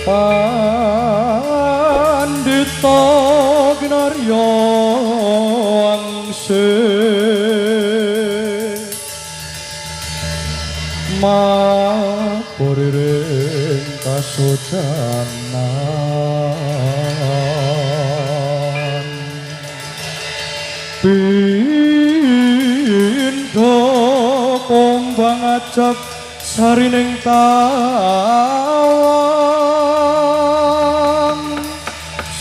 Pandita Ginarya Angsih Mapuriring kasujanan Pindha kumbang ajab sarining tawang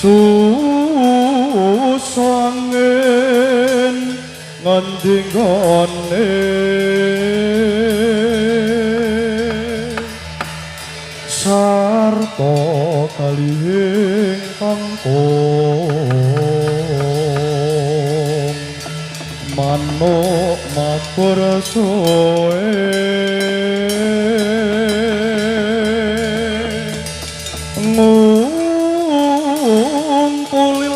susangin ngendi nggone sarta kalihing kangkung manuk mabur soe ngumpuli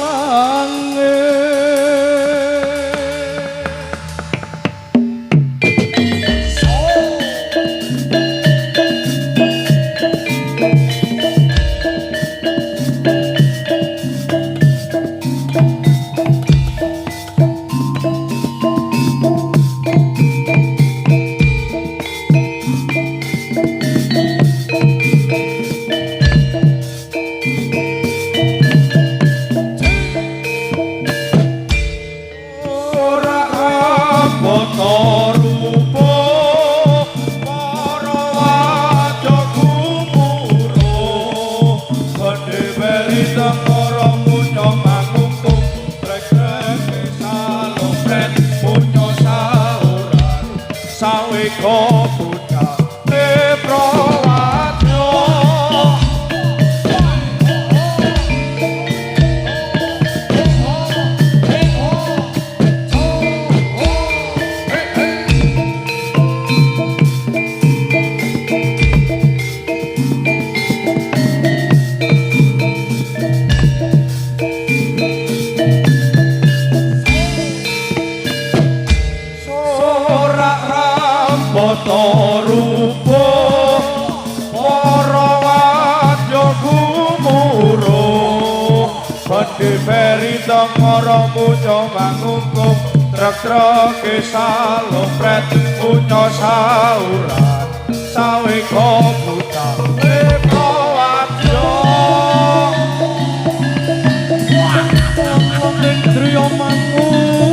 trek-treke salopret punya sauran sawe kobuta lepawadyo ning driya mangung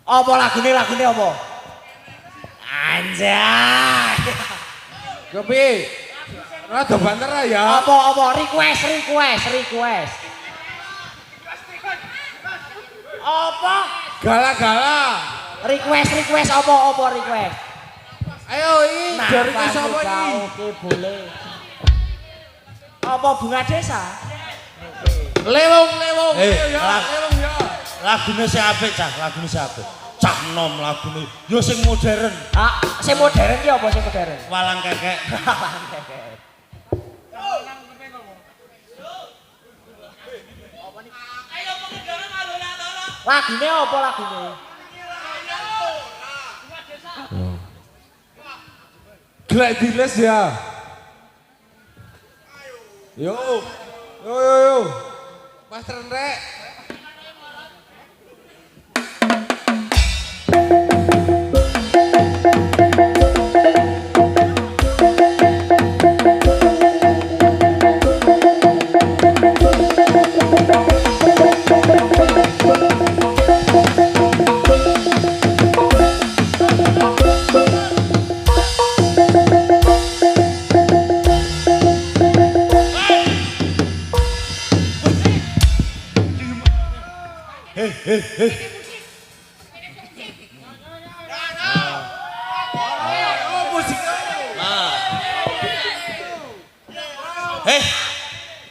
Apa lagune apa? Anjay. Kepiye? Rada banter ya. Apa request. Apa? Gala-gala. Request apa request? Ayo iki dari sapa iki? Oke, boleh. Apa bunga desa? Lewung. Lewung ya. Lagune sing apik, Cah. Lagune sing apik. Cah nom lagune. Yo sing modern. Ah, sing modern ki apa sing modern? Walang kekek. Lagune apa lagune? Glek diles ya. Yo. Mas Rendrek.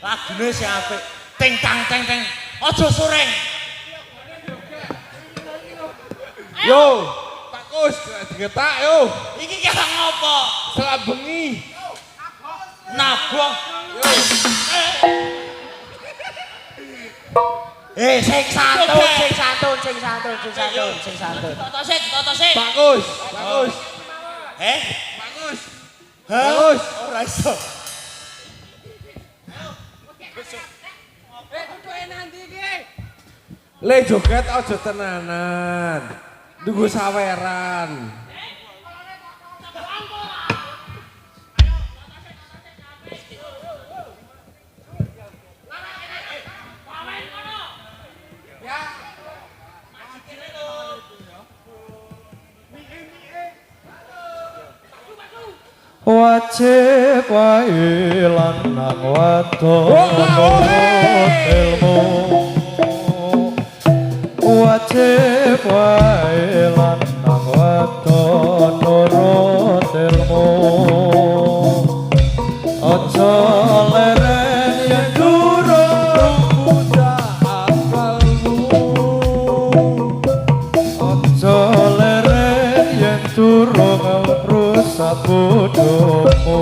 Lagune sing apik. Ting tang teng teng. Aja sureng. Yo, Pak Kus, digetak yo. Iki kira ngopo? Selap bengi. Nagoh. Sing santun. Toto sik. Pak Kus. Pak Kus. Ora iso. Le joget aja tenanan. Tunggu saweran. Wajib wae lanang wadon ilmu. Wajib wae lanang wadon nurut ilmu. Aja leren yen durung mudah akalmu. Aja leren yen durung rusak bodohmu.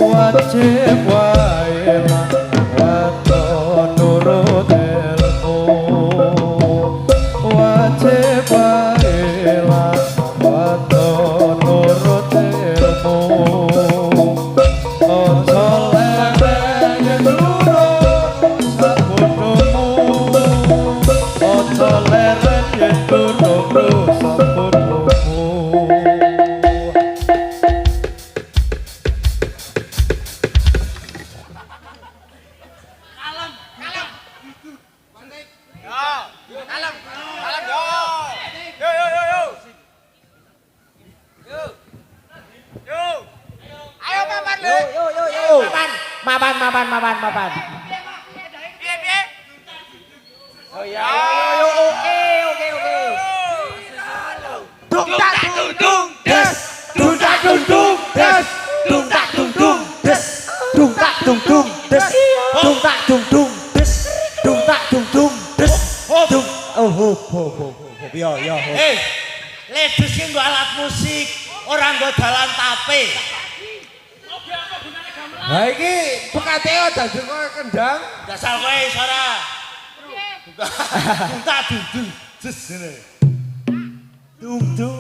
Wajib wae lanang wadon nurut ilmu. Wajib wae lanang wadon nurut ilmu. Aja leren yen durung rusak bodohmu. Aja leren yen durung rusak bodohmu. Maban. Oh ya. Oke. Dung tak dung des. Dung tak dung des. Dung tak dung des. Dung tak dung des. Dung tak dung des. Dung tak dung des. Dung. Oh. Ya. Ledes ki nggo alat musik, ora nggo dalan tape. Lah iki pekate dadi kowe kendang. Dasar kowe ora. Tak dung des ngene. Dung.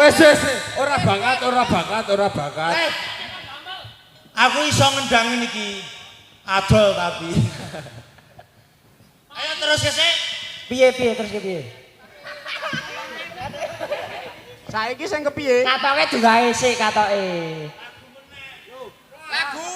Wes ora bakat. Aku iso ngendangin iki. Adol tapi. Ayo terus sik. Piye terus piye? Saiki sing kepiye? Katoke digawe sik katoke. Lagu.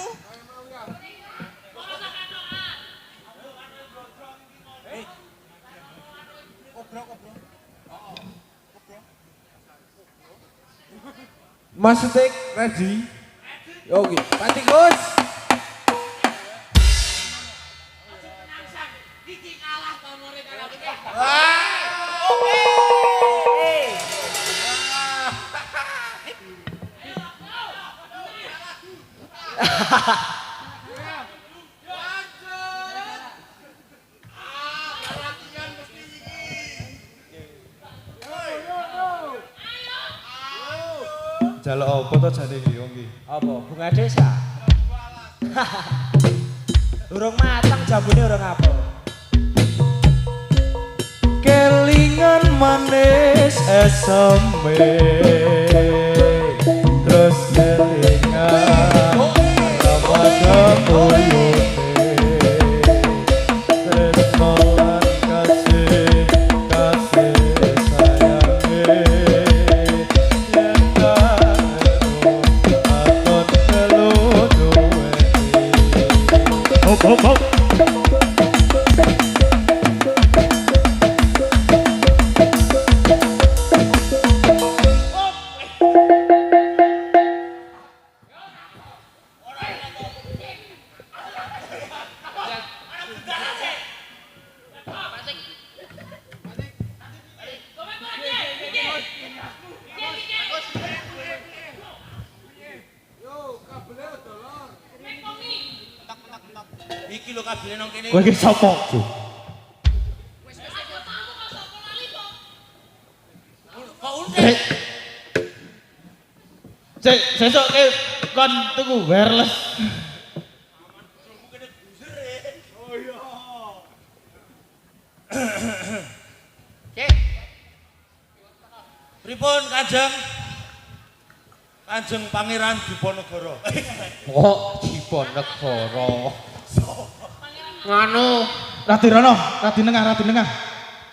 Mas Sutik ready? Oke, Pak Tikus. Jaluk apa to jane iki wong iki? Apa? Bunga desa. Urung matang jambune urung apa. Kelingan manis eseme terus kelingan pada uyune tresno lan kasih sayange yen aton telu duwe hop hop hop. Iki lho kabele nang kene. Kowe iki sapa? Kok unte? Sesuk ke kon tuku wireless. Pripun Kanjeng? Kanjeng Pangeran Diponegoro. Kok Diponegoro. Nganu Radi rono, radi nengah.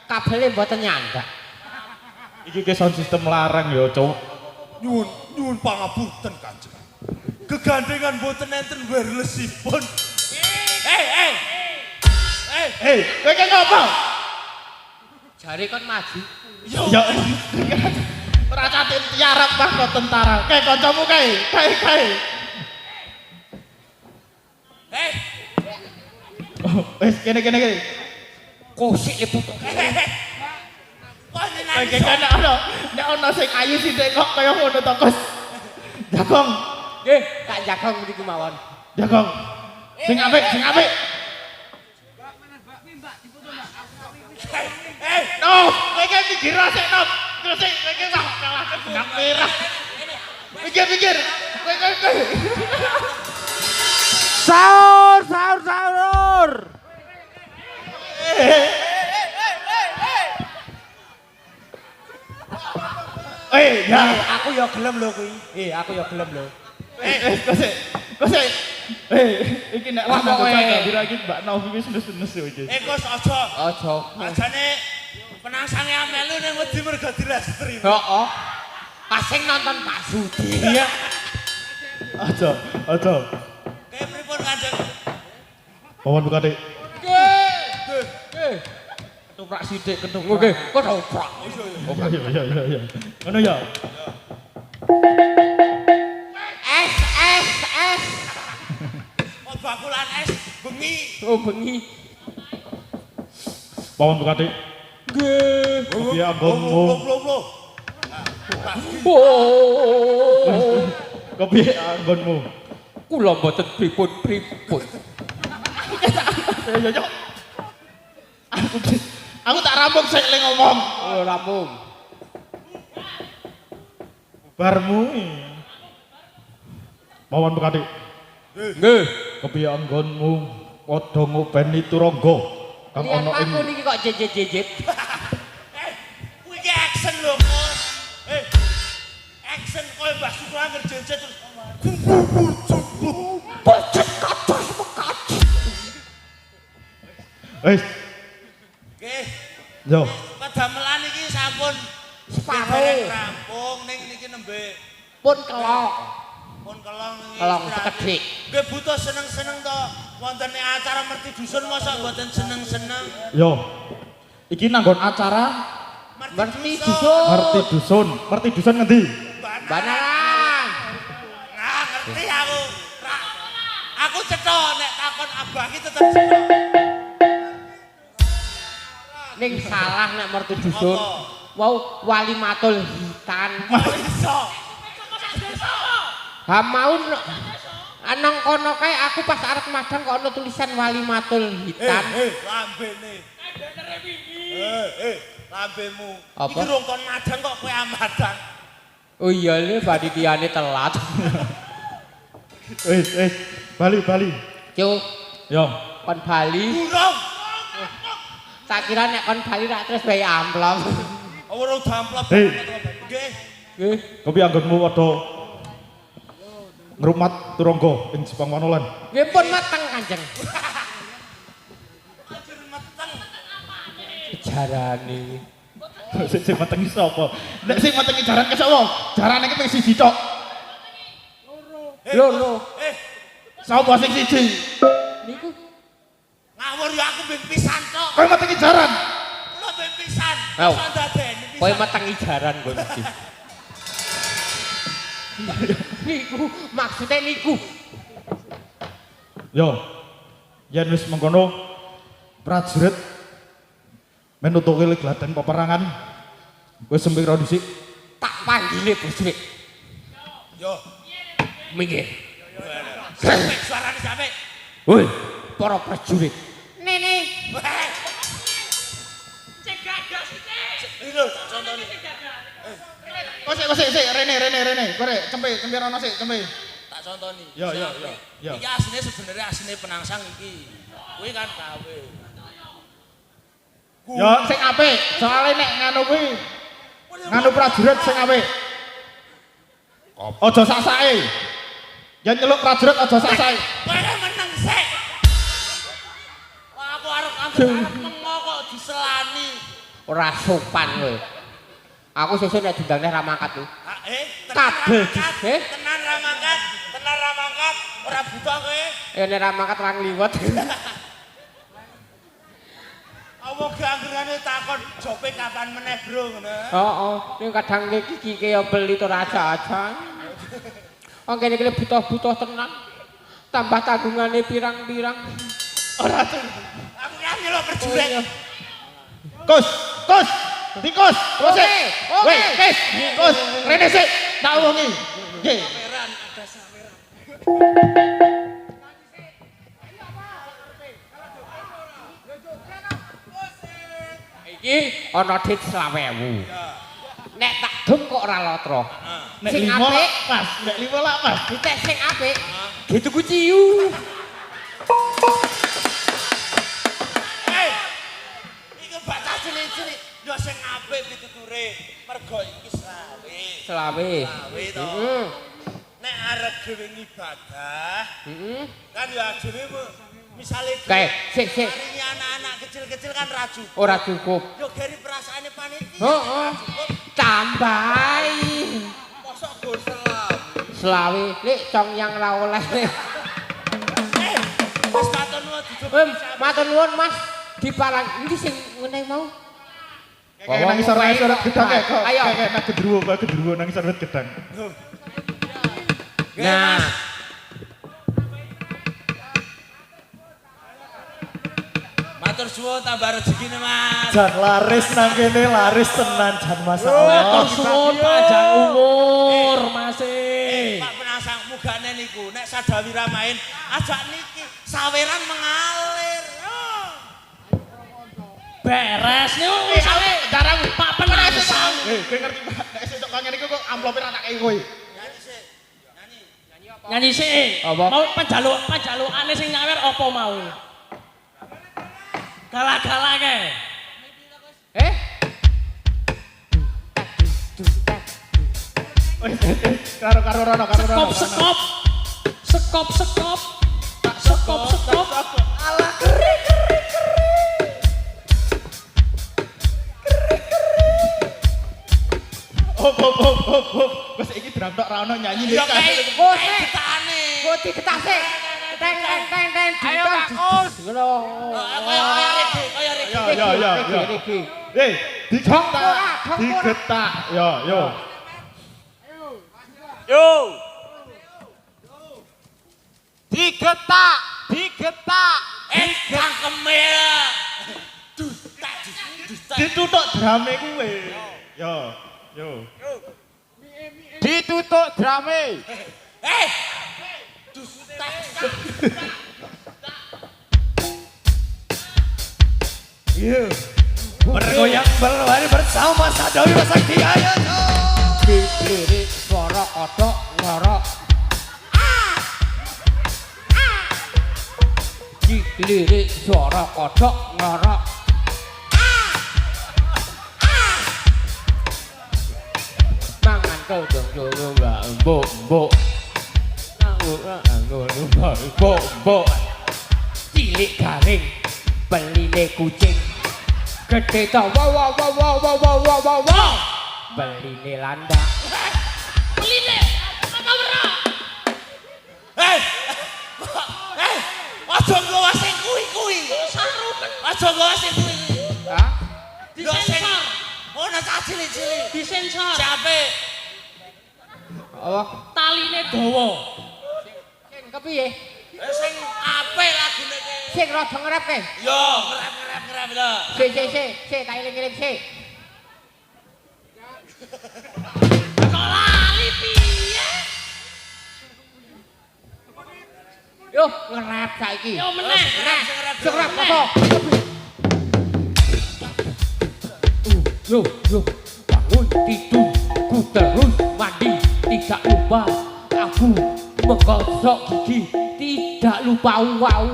kabele mboten nyandak. Iki ke sound system larang ya, Cuk. Nyuwun pangapunten Kanjeng. Gegandengan mboten enten wirelessipun. Hei, kowe ki ngopo? Jare kon maju. Ya. Ora catet tiarap mah kok tentara. Kae kancamu kae. Wes kene. Kosik le putu. Kae kene ana sing ayu sithik kok kaya ngono to, Gus. Jagong. Nggih, tak jagong mriki mawon. Jagong. Sing apik. No, kowe ki mikir sik, Nom. Terus sik kowe ki wah kalah benang merah. Pikir. Kowe. Sahur. Ya. Aku ya gelem lho kuwi. Aku ya gelem lho. Kosek. Iki nek Wah, lanang kok, kira iki Mbak Novi wis nes-nes iki. Kos aja. Aja. Ajane penangsange amelu ning wedi mergo direstri. Heeh. Kasing nonton Pak Sudi. Iya. Aja. Kayak pripun Kanjeng? Pawan buka Dik. Ketoprak sithik ketoprak. Nggih, ketoprak. Iya. Ngono ya. Es. Oh bakulan es bengi. Oh bengi. Pawan buka Dik. Nggih. Kopi anggonmu. Blo. Oh. Kopi anggonmu. Kula mboten pripun. Ya. Aku tak rampung sik le ngomong. Oh, rampung. Barmu. Pawan buka Dik. Nggih. Kopi anggonmu padha ngopeni turangga kang Lihat ana ing aku niki kok jejet. Kuwi ki action lho, Kos. Action koyo Mbah Sukra ngerjejet terus. Bocet kados mekaji. Wis, Nggih. yo. Padamelan iki sampun Separo. dereng rampung ning niki nembe Pun kelok. pun kelong iki. Kelong istirahat. sekedhik. Nggih butuh seneng-seneng to. Wonten acara merti dusun mosok mboten seneng-seneng. Yo. Iki nanggon acara Merti dusun. Merti dusun ngendi? Banaran. ngerti aku. Aku cetha nek takon abang iki tetep cetha. Ning salah nek mertu dusun. Wau Walimatul Hitan. Iso. Ha mau nang kono kae aku pas arep madang kok ana tulisan Walimatul Hitan. Lambene. Lambemu. Apa? Iki rong kon madang kok kowe amadang. Oh iya le panitiane telat. Bali. Cuk, Yo. kon Bali. Burung. Tak kira nek kon Bali rak terus bayi amplop. Ora damplop. Hei. Nggih. Nggih. Kopi anggonmu padha ngrumat turangga ing Jepang Manolan. Nggih pun mateng Kanjeng. Anjir meteng. Jarane. Sing metengi sapa? Nek sing metengi jaran ke sapa? Jarane ki ping siji tok. Lho. Sapa sing siji? Niku Ngawur ya aku ben pisan tok. Kowe metengi jaran. Kula ben pisan. Ayo. Iso ndadeni pisan. kowe metengi jaran kowe mesti. Niku maksudnya niku. Yo. Yen wis mengkono prajurit menutuki gladen peperangan. Wis sempira dhisik. Tak panggile prajurit. Yo. Minggir. Sampai suarane sampai. Woi, para prajurit. Nene. Cek gagas iki. Lho, contone. Sik, Rene. Kore, cempe rono sik, cempe. Tak contoni. Yo. Iki asline sebenarnya asline penangsang iki. Kuwi kan gawe. Yo. Sing apik, soalnya nek nganu kuwi nganu prajurit sing apik. Aja sak-sake. Yen nyeluk prajurit aja sak-sake. Kowe meneng sik. Wah, aku arep mengo kok diselani. Ora sopan kowe. Aku sesuk nek diundang neh ra mangkat tuh. Kabeh eh? Tenan ra mangkat, ora buta kowe. Nek ra mangkat ra ngliwet. Apa ganggerane takon jope kapan meneh, Bro, ngono. Heeh, ning kadang iki ya beli to raja-aja. Wong kene iki butuh-butuh tenan. Tambah tangungane pirang-pirang. Ora tuh. Aku kan nyelok prajurit. Kus. Tikus. Oke. Kes. Kus. Rene sik. Tak uwungi. Nggih. Saweran, ada saweran. Iki ana dit 20.000. Nek tak dum kok ora lotra. Nek Sing 5 apik, lak pas, nek 5 lak pas. ditek sing apik. Dituku ciu. Iki baca cilik-cilik. Yo sing apik pituture. Mergo iki slawe. Selawe. Slawe to. Heeh. Nek arep dhewe ngibadah, Heeh. kan ya dhewe misale Kae, sik. Ini anak-anak kecil-kecil kan ra cukup. Ora cukup. Yo gari perasaane panitia. Heeh. Tambahi. Mosok go selam. Selawe, lek cong yang ra oleh. Wis matur nuwun dijupuk. Matur nuwun Mas. Diparang iki sing ngene mau. Kayak nang isor gedang kayak kok. Ayo. Kayak nang gedruwo nang isor gedang. Nah, Matur suwun tambah rezekine, Mas. Jan laris nang kene laris tenan jan masalah. Suwun panjang umur, Mas. Pak Penasang mugane niku nek Sadawira main ajak niki saweran mengalir. Beres niku misale Jarang Pak Penasang. kowe ngerti Pak, nek sesuk kok ngene iku kok amplope ra tak kei kowe. Nyanyi sik. Nyanyi. Nyanyi sik. Apa? Mau penjalukane sing nyawer apa mau? Galak-galake. Karo rono. Sekop. Alah keri. Hop. Wes iki drum tok ra ono nyanyi Ya nek. kae ditane. kok diketase. Teng. Ayo Mas. Ngono. Kaya rege. Ya. Digetak. Yo. Digetak. Cangkeme. Ditutuk drame kuwe. Yo. Ditutuk drame. Bergoyang berlari bersama Sadawi Sakti ayo. Dilirik suara kodok ngorok. Dilirik suara kodok ngorok. Mangan kodok dulu mbok. Mbok. Cilik garing beline kucing. Gede to wow. Beline landak. Beline apa ora? Aja nggawa sing kuwi. Sarumen Aja nggawa sing kuwi. Hah? disensor. Ono cah cilik-cilik. Disensor. Siape? Apa? Taline dawa. Sing kepiye? Sing apik lagune ki. Sing rada ngrep. Yo, ngerep lho. Sik, tak eling-eling sik. Kok lali piye? Yo, ngerep saiki. Yo meneh. Ngerep apa? Yo, bangun tidur, ku terus mandi, tidak lupa aku menggosok gigi, tidak lupa wow.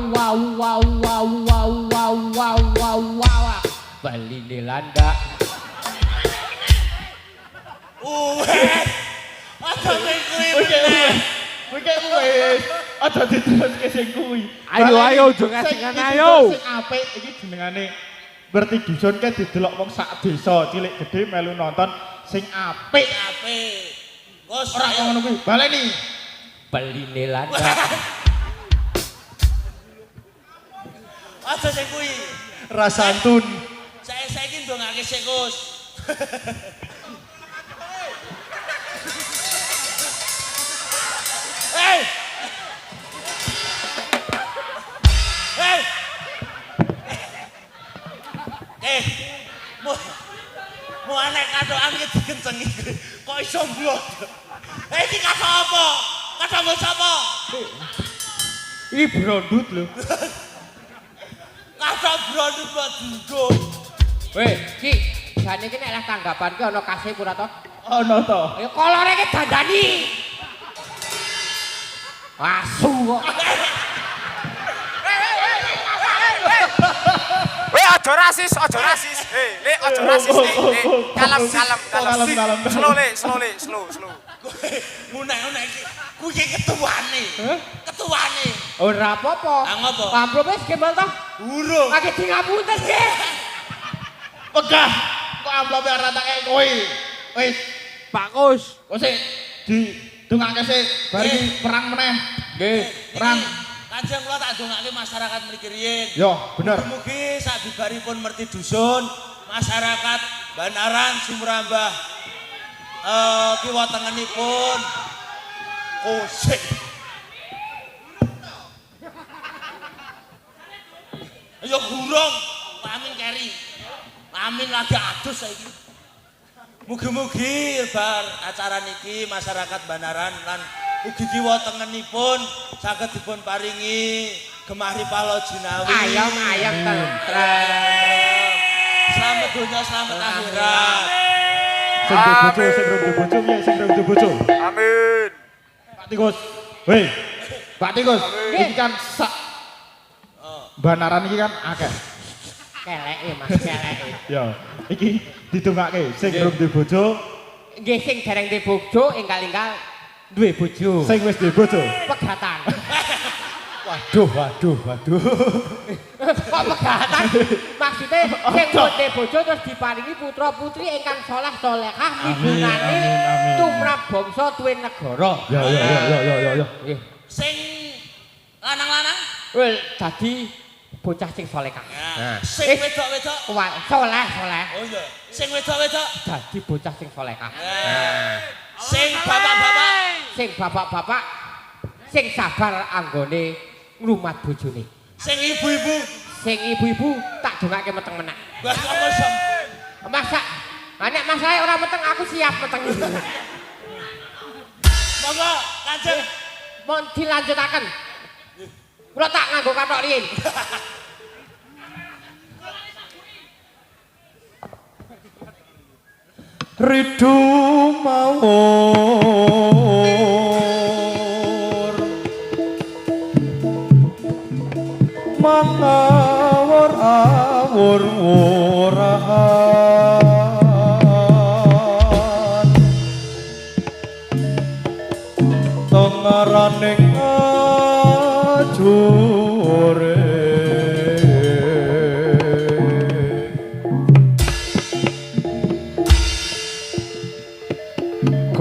Beline landak. Aja sing kuwi. Wis. Aja diteruske sing kuwi. Ayo, jongan ayo. Sing apik iki jenengane Berti dusun ke didelok wong sak desa cilik gede melu nonton sing apik. Bos, Ora kok ngono kuwi. Baleni. Beline landak. aja sing kuwi. Rasantun. Saiki ndongake sik, Gus. Hei. Mu anek kadokan iki dikencengi. Kok iso mblok? Iki kado apa? Kado mbok sapa? Iki brondut lho. Kado brondut kok duduk. Weh, Ki, jane iki nek lah tanggapan ki ana kasih ora to? Ono to. Ya kolore ki dandani. Asu kok. Aja rasis. Le aja rasis. Kalem. Slow. Ngunek-ngunek iki. Kuwi ketuane. Ketuane. Ora apa-apa. Ah, ngopo? Amplop wis gembel to? Urung. Lagi di ngapunten ki. Pegah. Kok amplope ora tak kei kowe. Wis, Pak Kus. sik didongake sik bar iki perang meneh. Nggih. Perang. Kanjeng kula tak dongake masyarakat mriki riyin. Yo, bener. Mugi-mugi sak bibaripun merti dusun, masyarakat Banaran Sumrambah kiwa tengenipun kosek. Ayo gurung, amin keri. Amin lagi adus saiki. Mugi-mugi bar acara niki masyarakat Banaran lan ugi kiwa tengenipun saged dipun paringi gemari palo jinawi. Ayam tentrem. Selamat dunia, selamat akhirat. Sing duwe bojo piye sing duwe bojo? Amin. Pak Tikus. Weh. Pak Tikus, iki kan sak Banaran iki kan akeh. Keleke Mas, keleke. Ya, iki didongake sing durung duwe bojo, Nggih sing dereng duwe bojo enggal-enggal duwe bojo. sing wis duwe bojo. Pegatan. Waduh. Kok pegatan? Maksudnya sing duwe bojo terus diparingi putra-putri ingkang saleh salehah migunani amin. tumrap bangsa tuwin negara. Ya. Nggih. Sing lanang-lanang, Wel dadi bocah sing salehah. sing wedok-wedok. Saleh. Oh iya, sing wedok-wedok. Dadi bocah sing salehah. Sing bapak-bapak. Sing bapak-bapak sing sabar anggone ngrumat bojone. Sing ibu-ibu. Sing ibu-ibu tak dongake meteng meneh. Wah, apa sam? Masa nek masalah ora meteng aku siap meteng. Monggo, Kanjeng. Mohon dilanjutaken. Kula tak nganggo kathok riyin. Ridu mawur mangawur awur wurahan tengaraning ajure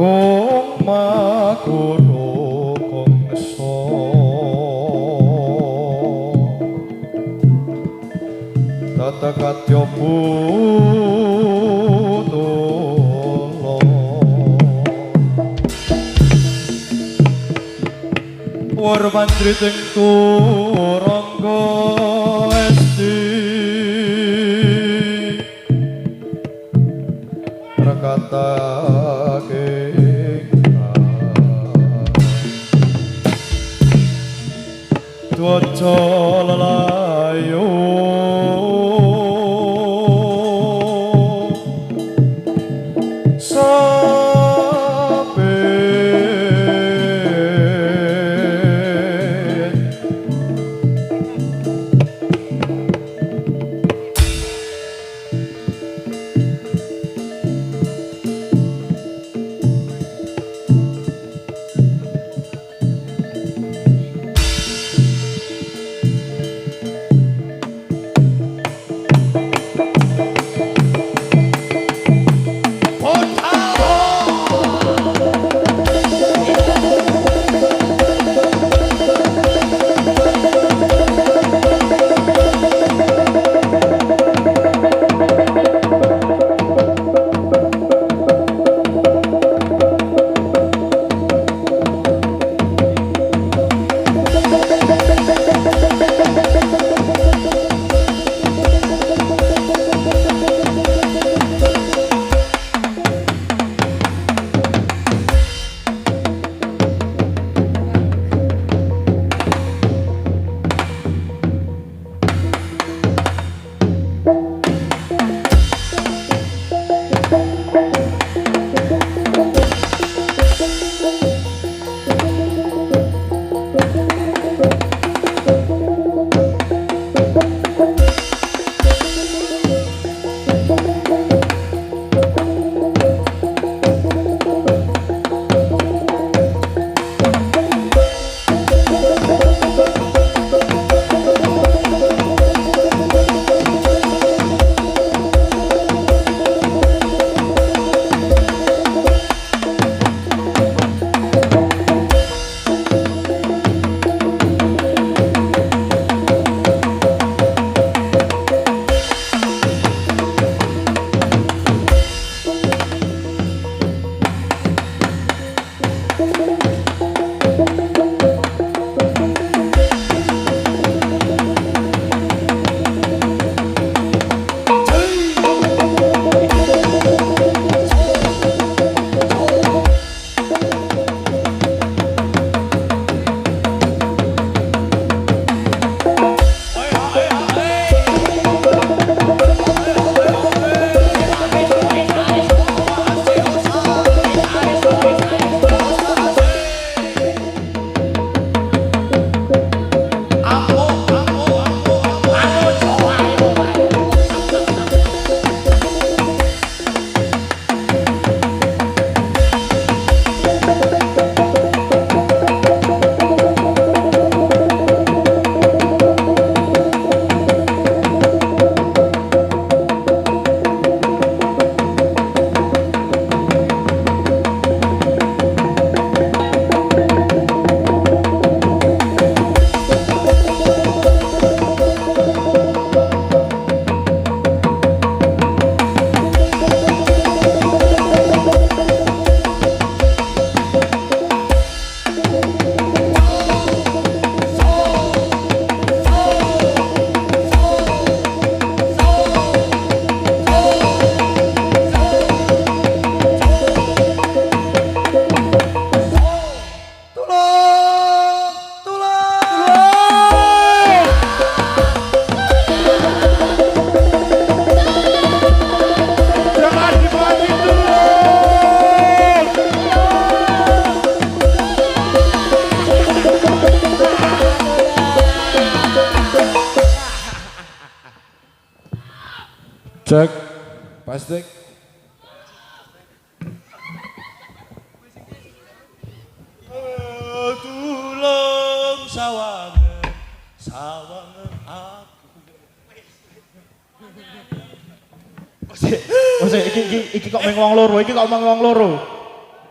kong magulo kongso tatakatyo putolo warmandri ting turangga esti rakatake Dwaja lelayo sabet Cek. Pasti. Tulung sawangen sawangen aku. Iki kok meng wong loro, iki kok meng wong loro.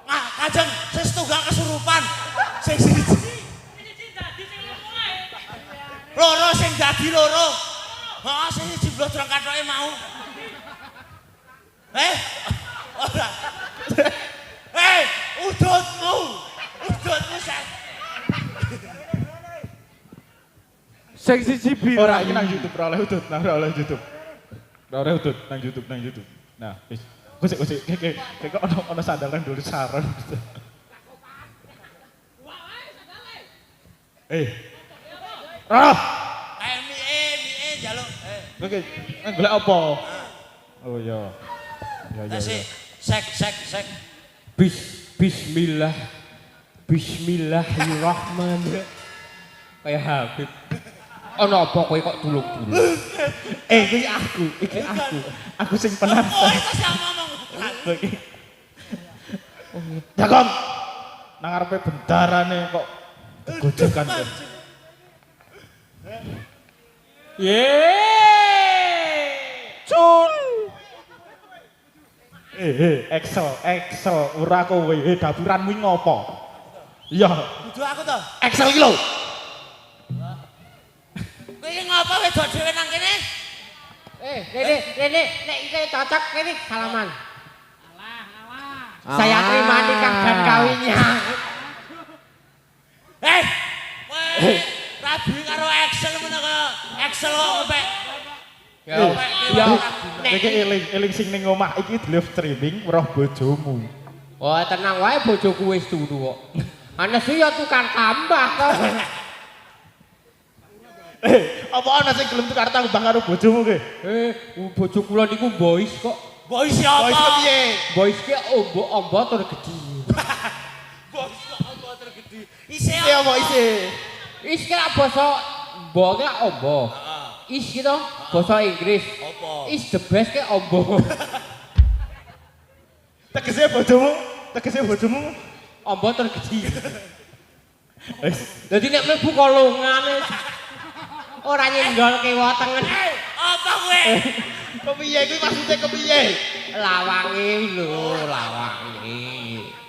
Ah, Kajeng, sing setunggal kesurupan. Sing siji. Loro sing dadi loro. Heeh, sing siji blodrong kathoke mau. Ora. Udutmu. Udutmu sak. Sing siji biru. Ora iki nang YouTube ora oleh udut, nang ora oleh YouTube. Ora oleh udut nang YouTube, nang YouTube. Nah, wis. Gosek kok ono sandalan dulu saron. Ah. Mie njaluk. Oke, golek apa? Oh iya. Ya. Sek. Bismillah. Bismillahirrahmanirrahim. Kayak Habib. Ono apa kowe kok tulung-tulung? Iki aku. Aku sing penasaran. Oh, itu sing ngomong. Jagon. Nang ngarepe bendarane kok gojekan kok. Cun. Excel, ora kowe. Dapuranmu ngopo? Iya, Dudu aku to. Excel iki lho. Kowe iki ngopo wedok dhewe nang kene? Rene, nek iki cocok kene salaman. Saya terima nikah dan kawinnya. Kowe rabi karo Excel ngono kok. Excel kok ngepek. Ya. Iki eling sing ning omah iki live streaming weruh bojomu. Oh, tenang wae bojoku wis turu kok. Ana sih ya tukang tambah kok. Apa ana sing gelem tukar tambah karo bojomu ki? Bojo kula niku boys kok. Boy siapa? Boys piye? Boys ki ombo tur gedhi. Boy kok ombo tergede. Isih Iki apa isih? Is ki basa ombo ki ombo. Is ki to basa Inggris. Apa? Is the best ki ombo. Tegese bojomu Ombo tur gedhi. wis Dadi nek mlebu kolongane ora nyenggolke wetenge. Apa kowe? kepiye kuwi maksude kepiye? Lawange lho, lawange.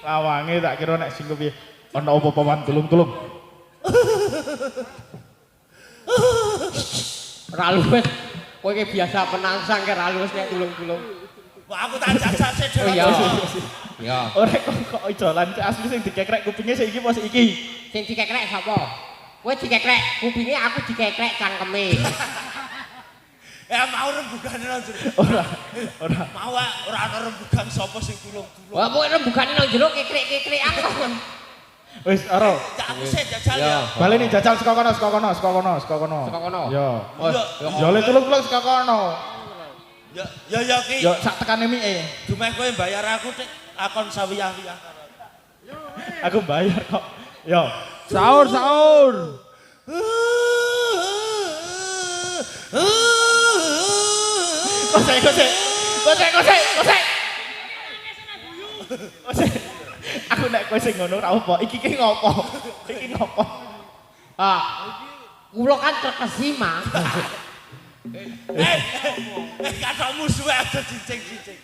Lawange tak kira nek sing kepiye ana apa-apa wan tulung-tulung. Ra luwes. Kowe ki biasa penangsang ke ra luwes nek tulung-tulung. Wah, aku tak jajak sik dhewe. Iya. Ya. Ora kok idolan asli sing dikekrek kupinge sik iki apa sik iki? Sing dikekrek sapa? Kowe dikekrek kupinge, aku dikekrek cangkeme. Ya mau rembugane nang jero. Ora. Mau ora ana rembugan sapa sing tulung-tulung. Wah, pokoke rembugane nang jero kekrek-kekrekan kok. Wis aro. Jak aku sik jajal ya. Baleni jajal saka kono. Saka kono? Ya. Oh, Ya le tulung-tulung saka kono. Ya ki. Ya sak tekane mike. Dumeh kowe bayar aku tek akon sawiyah-wiyah. Aku bayar kok. Ya. Sahur. Kosek. Aku nek kowe sing ngono ra apa. Iki ki ngopo? Ah. Kula kan terkesima. Katokmu suwe aja cincing-cincing.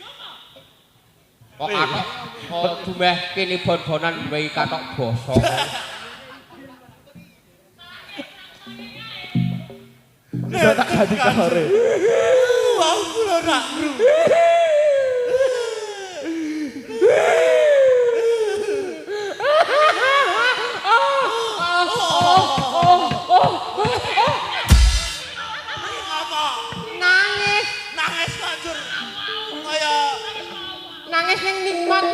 Kok katok kok dumeh kene bon-bonan duwe katok basa. Bisa tak ganti kamare. Wah, kula rak ngru. Nangis. Nangis kanjur. Kaya Nangis ning nikmat.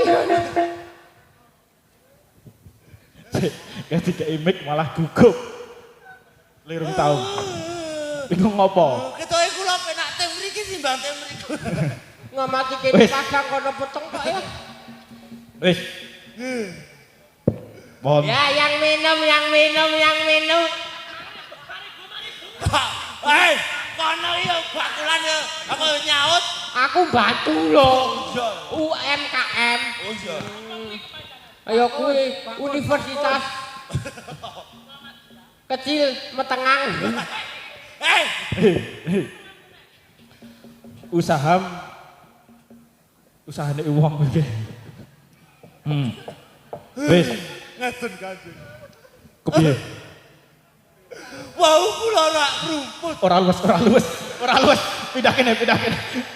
Ketika imik malah gugup. Lirung taun. Bingung ngopo? ketoke kula penak teh mriki timbang teh mriku. Ngamati kene pasang kono peteng kok ya. Wis. Mohon. Ya, yang minum. Kono ya bakulan ya aku nyaut Aku bantu lho. Iya. UMKM. Oh iya. Ayo kuwi universitas kecil metengang. Hei, usahane wong iki. Wis, ngeten Kanjeng. kepiye? Wau kula ora rumput. Ora luwes. Pindah kene.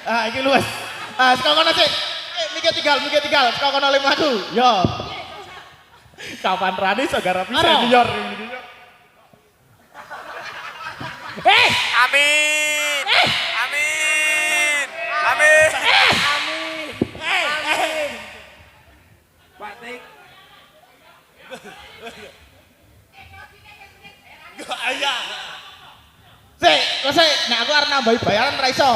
Ah, iki luwes. Ah, sekarang kono sik. Mikir tinggal. Sekarang kono lima aku. Yo. Kapan rani segara bisa nyor. Ayah. Sik, kok sik, nek aku arep nambahi bayaran ra iso.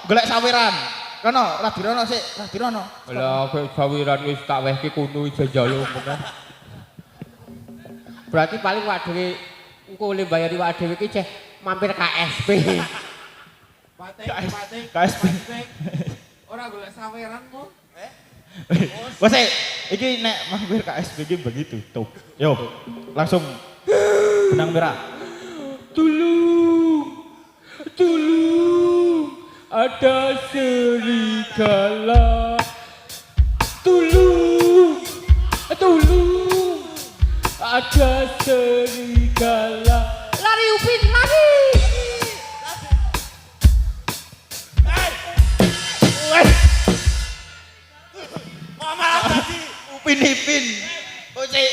Golek sawiran. Kono, ra dirono sik, ra dirono. Lah kok sawiran wis tak wehke kono jajal ngono. Berarti paling wak dhewe engko oleh bayari wak dhewe iki ceh mampir KSP. KSP. Ora golek saweran mu. Wes iki nek mampir KSP iki begitu. Tuh. Yo, langsung benang merah. Tolong, ada serigala. Tolong, ada serigala. Lari Upin, lari. Kok malah tadi Upin-ipin. Kok sik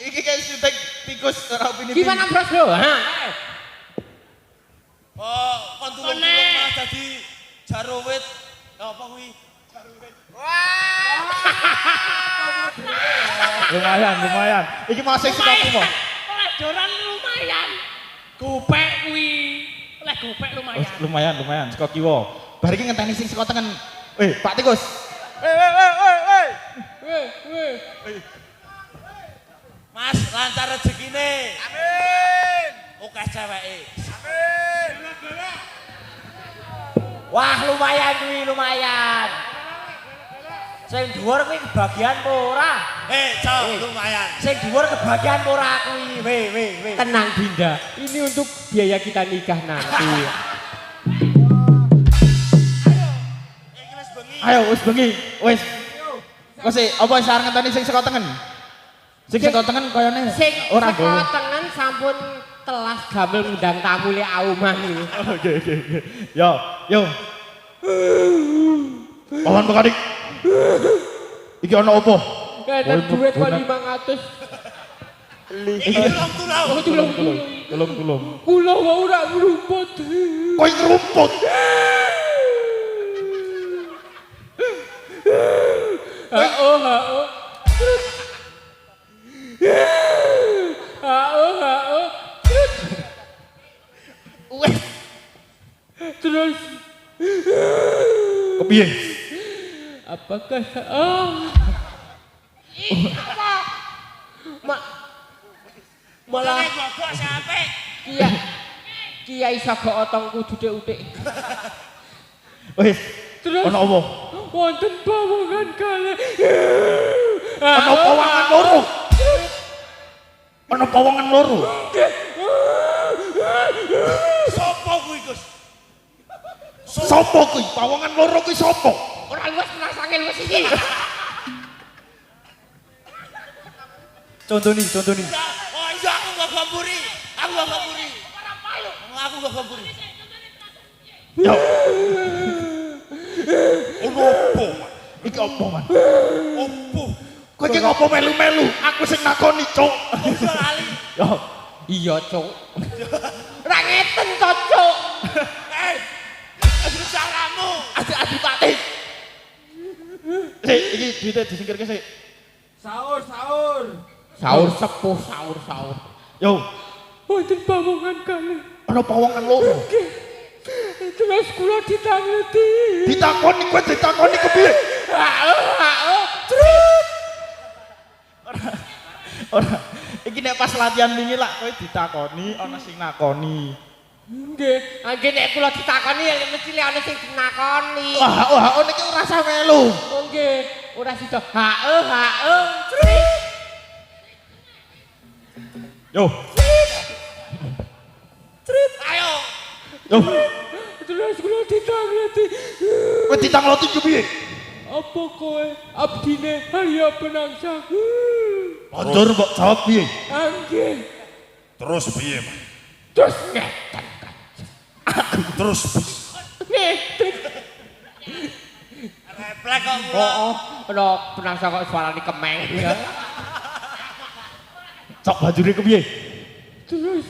iki kayak syuting tikus ora upin-ipin. Gimana bros bro? oh kon tulung malah tadi jarowit. Apa kuwi? Lumayan. Iki masih sekaku mo. Oleh doran lumayan. Gopek kuwi. Oleh gopek lumayan. Lumayan. Saka kiwa. Bar iki ngenteni sing saka tengen. Pak Tikus. Mas, lancar rezekine. Amin. Oke ceweke. Wah, lumayan. Sing dhuwur kuwi kebagian apa ora? Lumayan. Sing dhuwur kebagian apa ora kuwi? Weh. Tenang Dinda, ini untuk biaya kita nikah nanti. Iki wis bengi. Ayo wis bengi. Wis. Kok sik apa wis arep ngenteni sing saka tengen? Sing saka tengen koyone Sing ora saka nggowo. tengen sampun telas gamel ngundang tamu le Auman iki. Oke. Yo. Pawan Pekadik. Iki ana opo? Ada duit kok 500. Iki tulung. Tulung. Kula wae ora ngrumput. Koy ngerumput. Oh. Wis. Terus Kepiye? apakah malah Gogok sampe. Kiai Sago Otong kudu utik. Wis. Terus Ana opo? wonten pawongan kalih. Ana pawangan loro. Ana pawangan loro. Sopo kuwi, Gus? Sopo kuwi? Pawangan loro kuwi sopo? Ora luwes menasake luwes iki. Contoni. Oh iya aku gak gamburi. Aku gak gamburi. Yo. Opo? Iki opo, Man? Opo? Kowe iki ngopo melu-melu? Aku sing nakoni, Cuk. Ojo lali. Yo. Iya, Cuk. Ora ngeten to, Cuk. Aduh caramu. Adi Pati. Sik, iki duite disingkirke sik. Sahur. Sahur sepuh, sahur. Yo. Wonten pawongan kalih. Ana pawangan loro. Terus kula ditangeti. Ditakoni kowe ditakoni kepiye? Ora. Iki nek pas latihan wingi lak kowe ditakoni ana sing nakoni. Nggih, nggih nek kula ditakoni ya mesti lek ana sing dinakoni. Wah, niki ora usah melu. Oh nggih, ora sida. Hae, crit. Yo. Crit. Ayo. Yo. Terus kula ditangleti. Kowe ditangloti ku piye? Apa kowe abdine Arya Penangsa? Banjur mbok jawab piye? Nggih. Terus piye, Mas? Terus ngeten. Terus Nih, Replek kok kula. ana Penangsa kok suarane kemeng. Cok bajure kepiye? Terus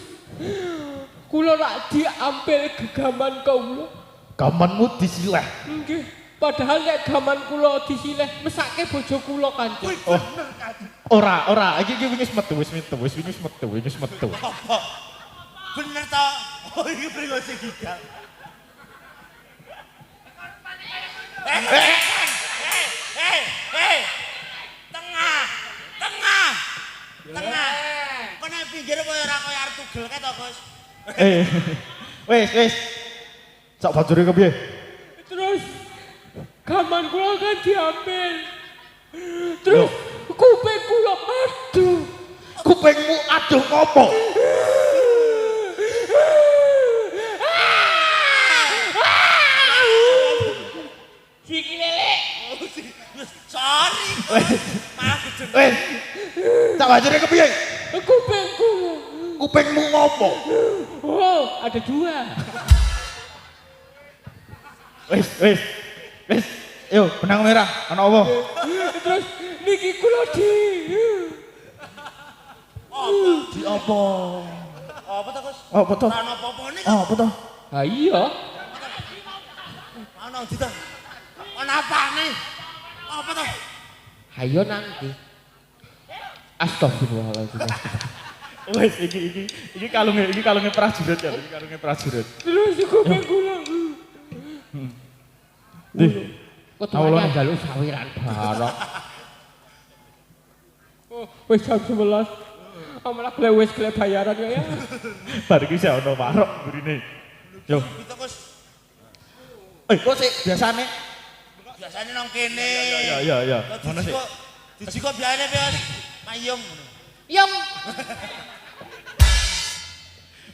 kula lak diambil gegaman kula. Gamanmu disileh. Nggih, padahal nek gaman kula disileh mesake bojo kula Kanjeng. Oh. Ora, iki wis metu. Apa? Bener toh? Oh iki pringo sing gigal. Tengah. Kok nek pinggir koyo ora koyo arep tugel kae to, Gus? Wis. Cok bajure kepiye? Terus gaman kula kan diambil. Terus kuping kula aduh. Kupingmu aduh ngopo? Siki lele. Sorry. Malah gedeng. Wis. Cok bajure kepiye? Kuping kula. Kupingmu ngopo? Oh, ada dua. Wis. Yo, benang merah. Ana apa? Terus niki kula Di apa? Apa to, Gus? Apa to? Ora ono apa-apane. Apa to? Ha iya. Ono ndi to? Ono apane? Apa to? Ayo nanti. Astagfirullahaladzim. Wis iki kalunge prajurit ya, iki kalunge prajurit. Terus kuping kula. Di. Ketuanya jalur sawiran barok. Oh, wis jam 11. Amalah wis bayaran ya. Bar iki sik ana warok burine. Yo. Gitu, Gus. Kok sik biasane Biasane nang kene. Ya. Ngono sih. Diji kok biasane piye? Mayung ngono. Yang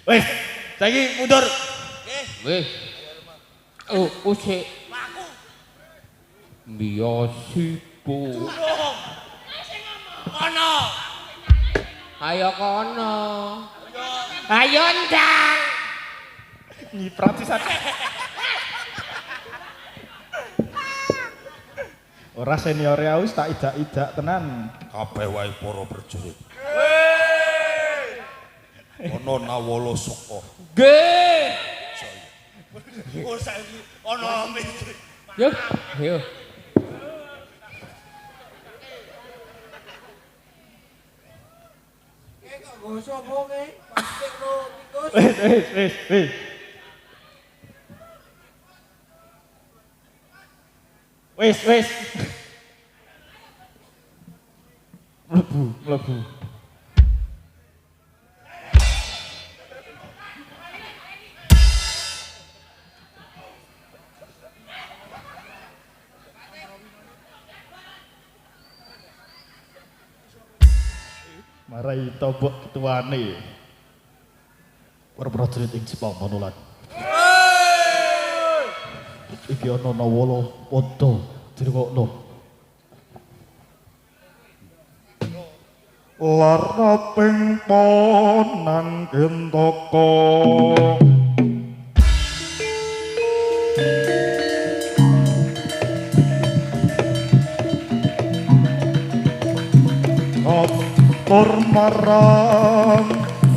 Wis, saiki mundur. Nggih, wis. Oh, sik. aku. Biasipu. Durung. Ono. Ayo kono. Ayo ndang. Nyiprat sisan. Ora seniore aus tak idak-idak tenan. kabeh wae para prajurit. Ono nawala saka. Nggih. Oh saiki ono mikir. Yo. Wis. Wis. Mlebu. Marai tobok ketuane. Para prajurit ing Jepang Manolan. Iki ana nawala padha dirungokno. Lara ping ponan gentaka. Atur marang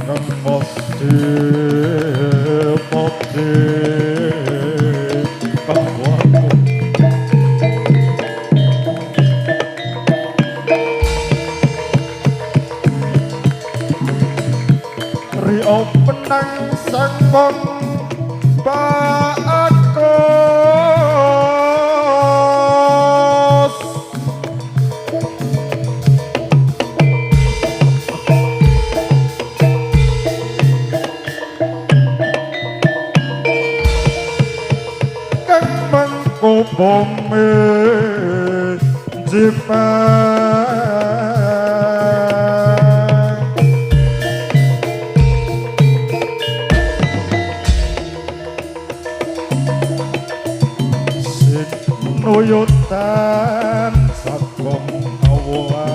kang mesti pati kawanku. Rio penang sangkong baakos. saka bumi jipang sinuyutan saka hawa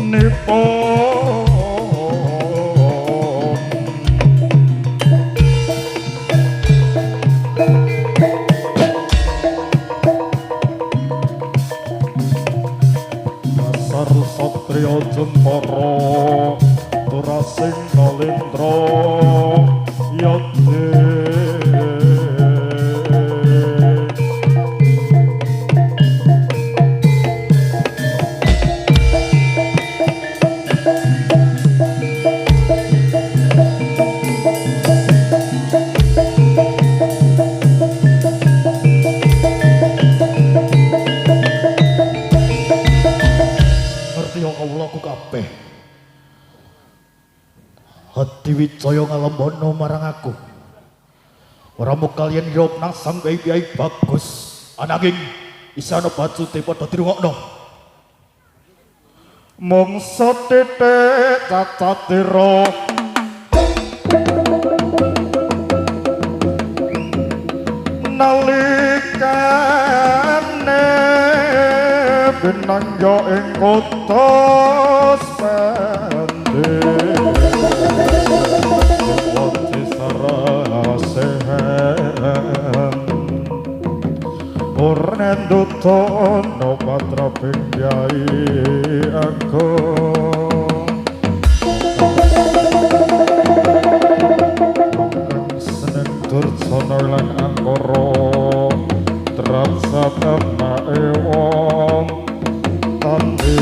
nipun Satria Jentara Turasing Nalendra Yati Hati Wijaya ngalembono marang aku. Ora mung kaliyan hirop nang sang kiai bagus. Ananging isana bacute padha dirungokno. Mung setitik cacatira nalikane binangya ing kota sende wonte sarasehan Ornando tono patra penjai aku seneng durjana lan angkara trapsatama ewong tandhe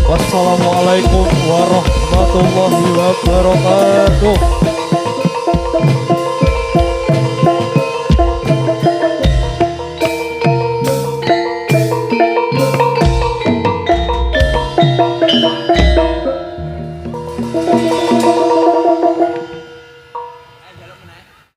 Wassalamualaikum warahmatullahi wabarakatuh.